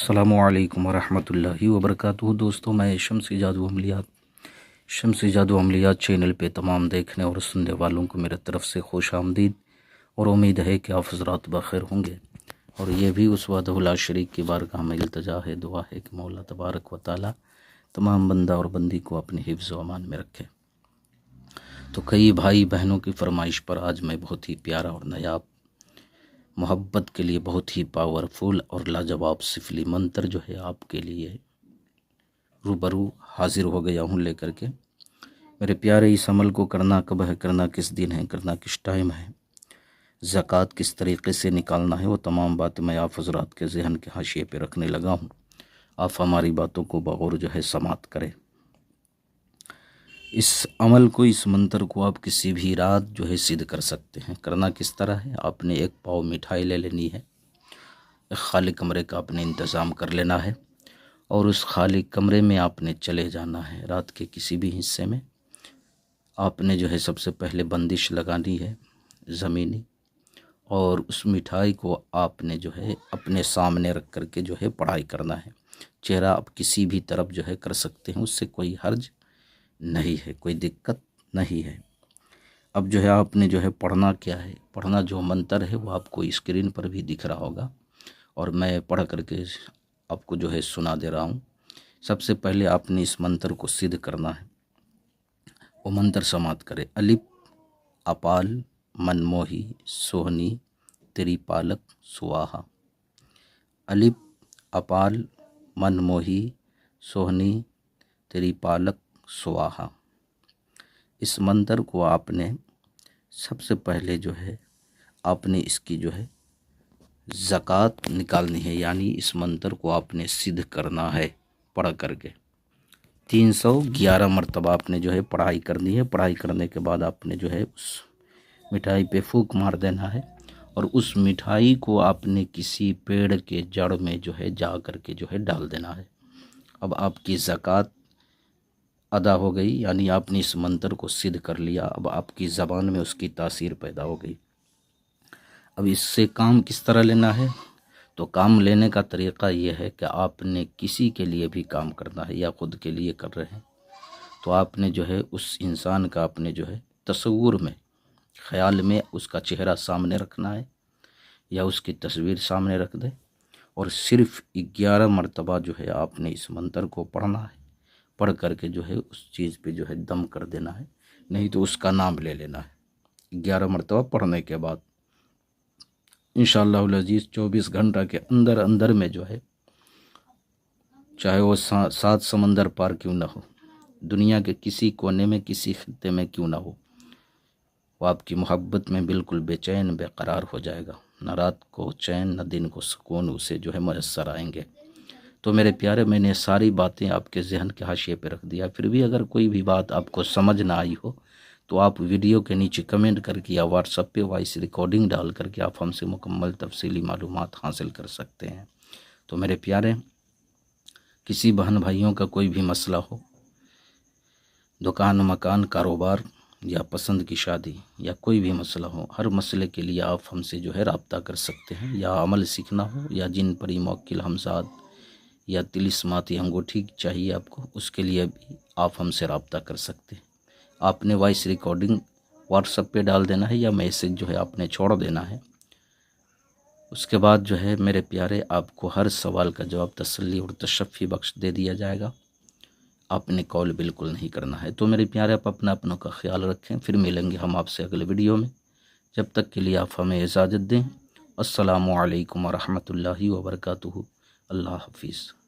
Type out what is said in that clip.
अस्सलामुअलैकुम वरहमतुल्लाहि वबरकातुहू। दोस्तों, मैं शम्सी जादू अमलियात चैनल पे तमाम देखने और सुनने वालों को मेरे तरफ से खुश आमदीद और उम्मीद है कि आप हज़रात बखैर होंगे। और ये भी उस वहदहुल शरीक की बारगाह में इल्तिजा है, दुआ है कि मौला तबारक व तआला तमाम बंदा और बंदी को अपने हिफ्ज़ व अमान में रखे। तो कई भाई बहनों की फरमाइश पर आज मैं बहुत ही प्यारा और नायाब, मोहब्बत के लिए बहुत ही पावरफुल और लाजवाब सिफली मंत्र जो है आपके लिए रूबरू हाजिर हो गया हूँ लेकर के। मेरे प्यारे, इस अमल को करना कब है, करना किस दिन है, करना किस टाइम है, ज़कात किस तरीके से निकालना है, वो तमाम बातें मैं आप हज़रात के ज़हन के हाशिए पे रखने लगा हूँ। आप हमारी बातों को बगौर जो है समात करें। इस अमल को, इस मंत्र को आप किसी भी रात जो है सिद्ध कर सकते हैं। करना किस तरह है, आपने एक पाव मिठाई ले लेनी है, एक खाली कमरे का आपने इंतज़ाम कर लेना है और उस खाली कमरे में आपने चले जाना है। रात के किसी भी हिस्से में आपने जो है सबसे पहले बंदिश लगानी है ज़मीनी, और उस मिठाई को आपने जो है अपने सामने रख कर के जो है पढ़ाई करना है। चेहरा आप किसी भी तरफ जो है कर सकते हैं, उससे कोई हर्ज नहीं है, कोई दिक्कत नहीं है। अब जो है आपने जो है पढ़ना क्या है, पढ़ना जो मंत्र है वो आपको स्क्रीन पर भी दिख रहा होगा और मैं पढ़ करके आपको जो है सुना दे रहा हूँ। सबसे पहले आपने इस मंत्र को सिद्ध करना है। वो मंत्र समाप्त करे। अलिफ अपाल मनमोही सोहनी तेरी पालक सुवाहा। अलिफ अपाल मनमोही सोहनी तेरी पालक सुवाहा। इस मंत्र को आपने सबसे पहले जो है आपने इसकी जो है ज़कात निकालनी है, यानी इस मंत्र को आपने सिद्ध करना है पढ़ करके। 311 मरतबा आपने जो है पढ़ाई करनी है। पढ़ाई करने के बाद आपने जो है उस मिठाई पे फूंक मार देना है और उस मिठाई को आपने किसी पेड़ के जड़ में जो है जा कर के जो है डाल देना है। अब आपकी ज़कात अदा हो गई, यानी आपने इस मंत्र को सिद्ध कर लिया। अब आपकी ज़बान में उसकी तासीर पैदा हो गई। अब इससे काम किस तरह लेना है, तो काम लेने का तरीक़ा ये है कि आपने किसी के लिए भी काम करना है या ख़ुद के लिए कर रहे हैं तो आपने जो है उस इंसान का अपने जो है तस्वुर में, ख़याल में उसका चेहरा सामने रखना है या उसकी तस्वीर सामने रख दे और सिर्फ़ 11 मरतबा जो है आपने इस मंत्र को पढ़ना है। पढ़ करके जो है उस चीज़ पे जो है दम कर देना है, नहीं तो उसका नाम ले लेना है। 11 मरतबा पढ़ने के बाद इंशाअल्लाहुल अज़ीज़ 24 घंटा के अंदर अंदर में जो है, चाहे वो 7 समंदर पार क्यों ना हो, दुनिया के किसी कोने में, किसी खित्ते में क्यों ना हो, वो आपकी मोहब्बत में बिल्कुल बेचैन बेकरार हो जाएगा। न रात को चैन न दिन को सुकून उसे जो है मैसर आएंगे। तो मेरे प्यारे, मैंने सारी बातें आपके जहन के हाशिए पे रख दिया। फिर भी अगर कोई भी बात आपको समझ ना आई हो तो आप वीडियो के नीचे कमेंट करके या व्हाट्सएप पे वॉइस रिकॉर्डिंग डाल करके आप हमसे मुकम्मल तफसीली मालूमात हासिल कर सकते हैं। तो मेरे प्यारे, किसी बहन भाइयों का कोई भी मसला हो, दुकान मकान कारोबार या पसंद की शादी या कोई भी मसला हो, हर मसले के लिए आप हमसे जो है रब्ता कर सकते हैं। या अमल सीखना हो या जिन परी मौक्किल हमसाद या तिलिस्माती अंगूठी चाहिए आपको, उसके लिए भी आप हमसे रब्ता कर सकते हैं। आपने वॉइस रिकॉर्डिंग व्हाट्सएप पे डाल देना है या मैसेज जो है आपने छोड़ देना है। उसके बाद जो है मेरे प्यारे, आपको हर सवाल का जवाब तसल्ली और तशफ़ी बख्श दे दिया जाएगा। आपने कॉल बिल्कुल नहीं करना है। तो मेरे प्यारे, आप अपनों का ख्याल रखें। फिर मिलेंगे हम आपसे अगले वीडियो में। जब तक के लिए आप हमें इजाज़त दें। अस्सलामु अलैकुम वरहमतुल्लाहि वबरकातुहू। अल्लाह हाफ़िज़।